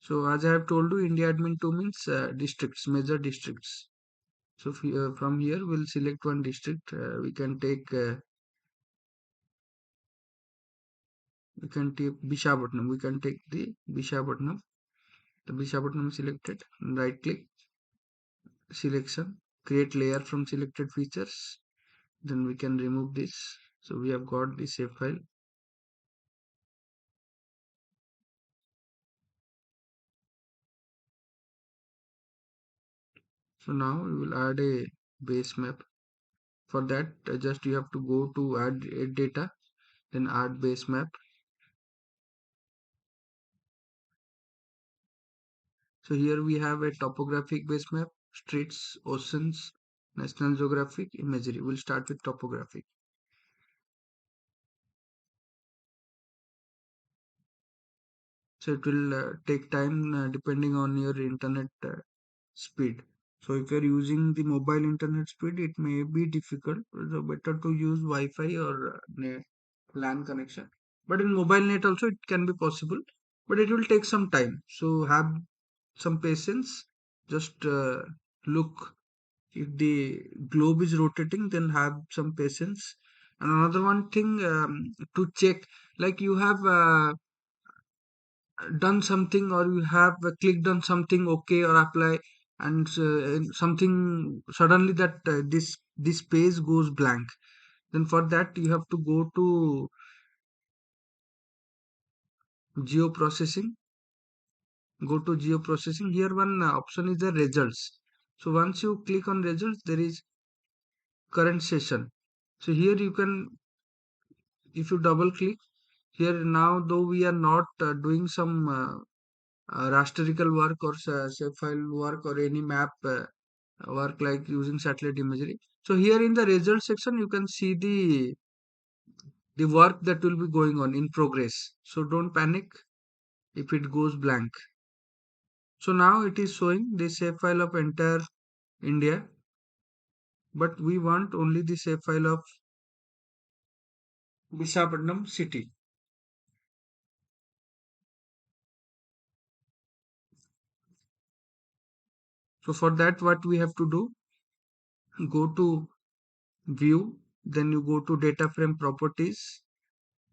So as I have told you, India admin 2 means districts, major districts. So from here we'll select one district. We can take Vishakhapatnam. We can take the Vishakhapatnam. The Vishakhapatnam is selected. Right click, selection, create layer from selected features. Then we can remove this. So we have got the shape file. So now we will add a base map. For that, just you have to go to add data, then add base map. So here we have a topographic base map, streets, oceans, National Geographic, imagery. We'll start with topographic. So it will take time depending on your internet speed. So if you're using the mobile internet speed, it may be difficult. So better to use Wi-Fi or LAN connection. But in mobile net also it can be possible, but it will take some time. So have some patience. Just look, if the globe is rotating, then have some patience. And another one thing, to check, like you have done something, or you have clicked on something, okay or apply, and something suddenly that this page goes blank, then for that you have to geoprocessing go to geoprocessing. Here one option is the results. So once you click on results, there is current session. So here you can, if you double click here, now though we are not doing some rastrical work or shape file work or any map work like using satellite imagery. So here in the result section you can see the work that will be going on in progress. So don't panic if it goes blank. So now it is showing the shape file of entire India, but we want only the shape file of Visakhapatnam city. So for that, what we have to do, go to view, then you go to data frame properties.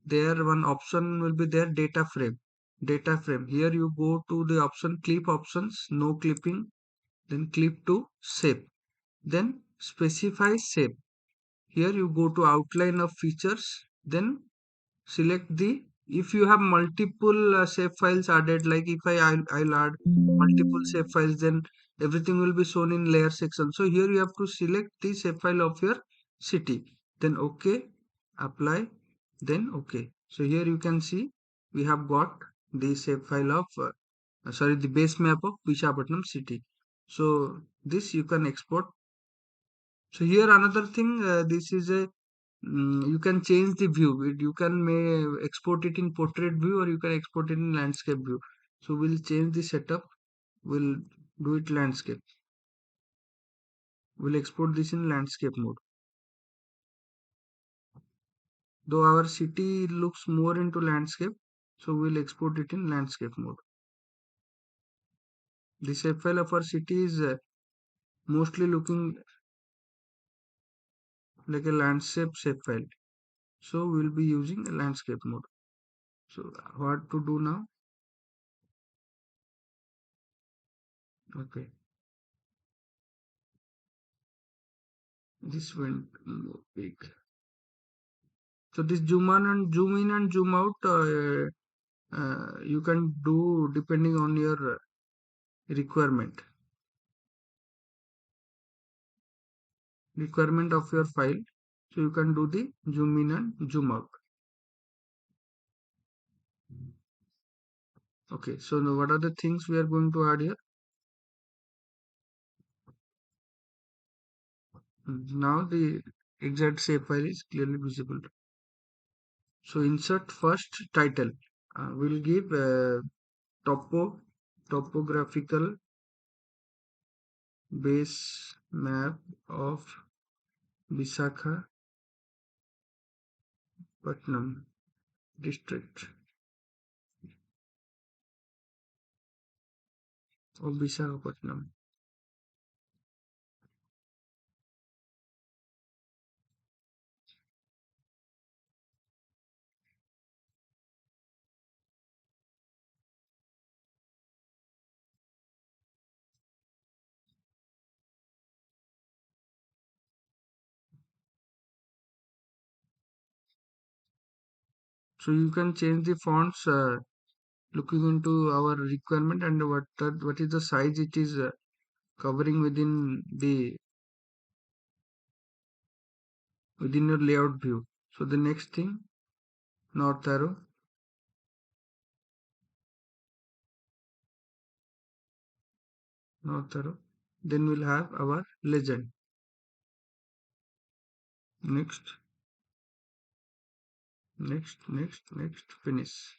There one option will be there, data frame. Data frame. Here you go to the option clip options, no clipping, then clip to shape. Then specify shape. Here you go to outline of features, then select the, if you have multiple shape files added, like if I'll add multiple shape files, then everything will be shown in layer section. So here you have to select the shape file of your city, then okay, apply, then okay. So here you can see we have got the shape file of sorry, the base map of Visakhapatnam city. So this you can export. So here another thing, this is a, you can change the view. You can may export it in portrait view, or you can export it in landscape view. So we'll change the setup. We'll do it landscape. We'll export this in landscape mode. Though our city looks more into landscape, so we'll export it in landscape mode. The shape file of our city is mostly looking like a landscape shape file. So we'll be using a landscape mode. So what to do now? Okay, this went big. So this zoom in and zoom out, you can do depending on your requirement of your file. So you can do the zoom in and zoom out. Okay, so now what are the things we are going to add here? Now the exact shape file is clearly visible. So insert first title. We'll give topographical base map of Visakhapatnam district. of Visakhapatnam. So you can change the fonts looking into our requirement and what is the size it is covering within your layout view. So the next thing, north arrow, north arrow. Then we'll have our legend. Next, next, finish.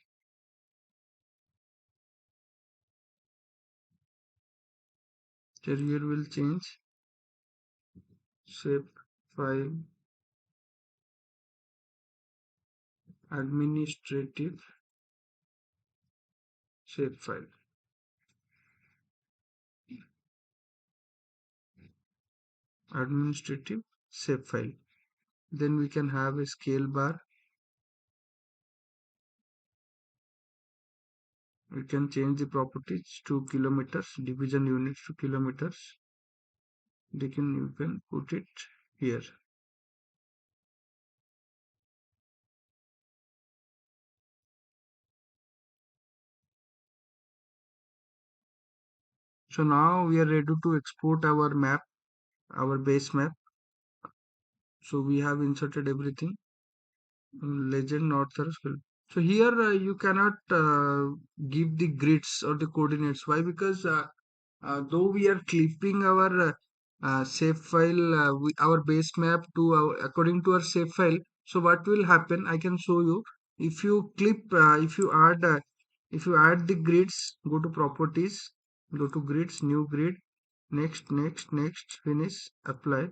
So here will change shape file administrative shapefile. Administrative shapefile. Then we can have a scale bar. We can change the properties to kilometers, division units to kilometers. You can put it here. So now we are ready to export our map, our base map. So we have inserted everything. Legend, author, skill. So here you cannot give the grids or the coordinates. Why? Because though we are clipping our save file, our base map to according to our save file. So what will happen? I can show you. If you clip, if you add the grids, go to properties, go to grids, new grid, next, finish, apply.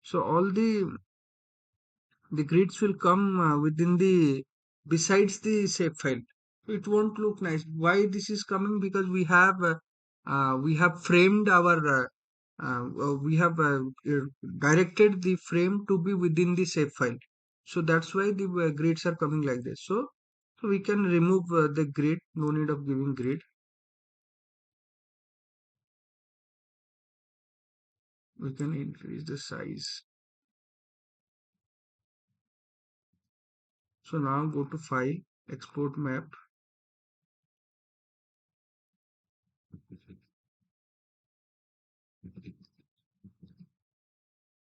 So all the grids will come within the besides the shape file. It won't look nice. Why this is coming? Because we have framed our we have directed the frame to be within the shape file. So that's why the grids are coming like this. So we can remove the grid. No need of giving grid. We can increase the size. So now go to file, export map.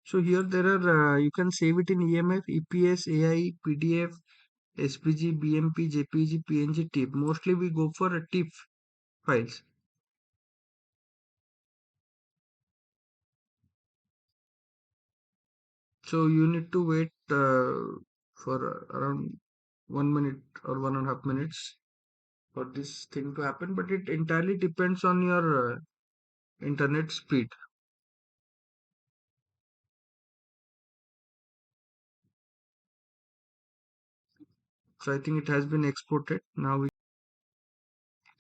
So here there are you can save it in EMF, EPS, AI, PDF, SPG, BMP, JPG, PNG, TIFF. Mostly we go for TIFF files. So you need to wait for around 1 minute or 1.5 minutes for this thing to happen. But it entirely depends on your internet speed. So I think it has been exported. So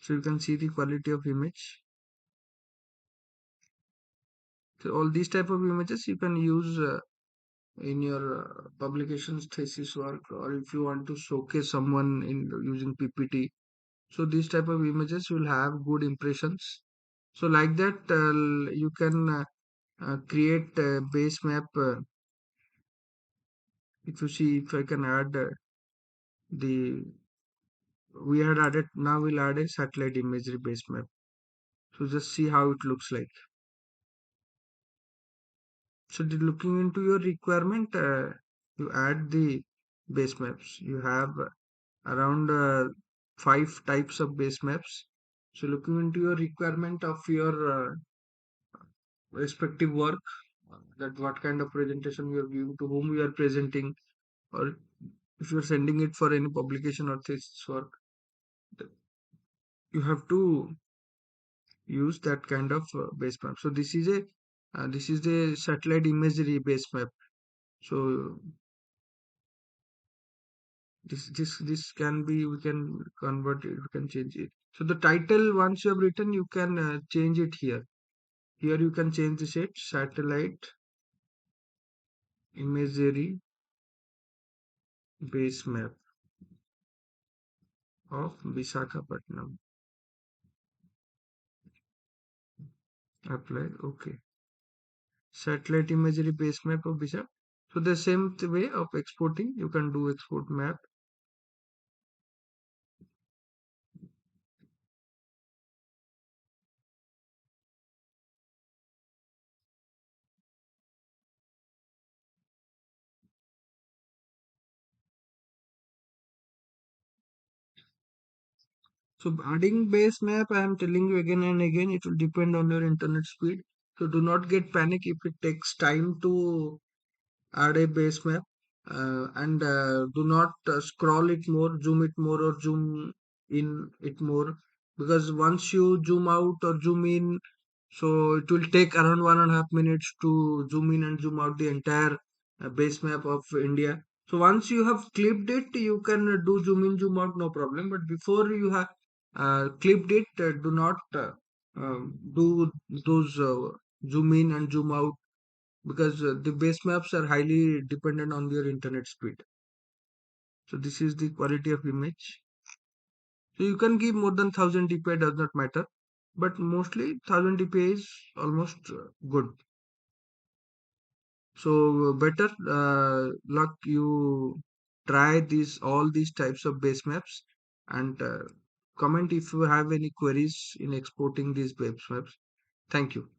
you can see the quality of image. So all these type of images you can use in your publications, thesis work, or if you want to showcase someone in using PPT. So these type of images will have good impressions. So like that you can create a base map. If you see, if I can add the we had added, now we'll add a satellite imagery base map. So just see how it looks like. So looking into your requirement, you add the base maps. You have around 5 types of base maps. So looking into your requirement of your respective work, that what kind of presentation you are giving, to whom you are presenting, or if you are sending it for any publication or thesis work, you have to use that kind of base map. So this is the satellite imagery base map. So This can be, we can convert it, we can change it. So the title, once you have written, you can change it here. Here you can change the shape, satellite imagery base map of Visakhapatnam. Apply. Okay. Satellite imagery base map of Visakhapatnam. So the same way of exporting, you can do export map. So adding base map, I am telling you again and again, it will depend on your internet speed. So do not get panic if it takes time to add a base map, and do not scroll it more, zoom it more, or zoom in it more, because once you zoom out or zoom in, so it will take around 1.5 minutes to zoom in and zoom out the entire base map of India. So once you have clipped it, you can do zoom in, zoom out, no problem. But before you have clipped it, do not do those zoom in and zoom out, because the base maps are highly dependent on your internet speed. So this is the quality of image. So you can give more than 1000 dpi, does not matter, but mostly 1000 dpi is almost good. So better luck you try these, all these types of base maps, and comment if you have any queries in exporting these base maps. Thank you.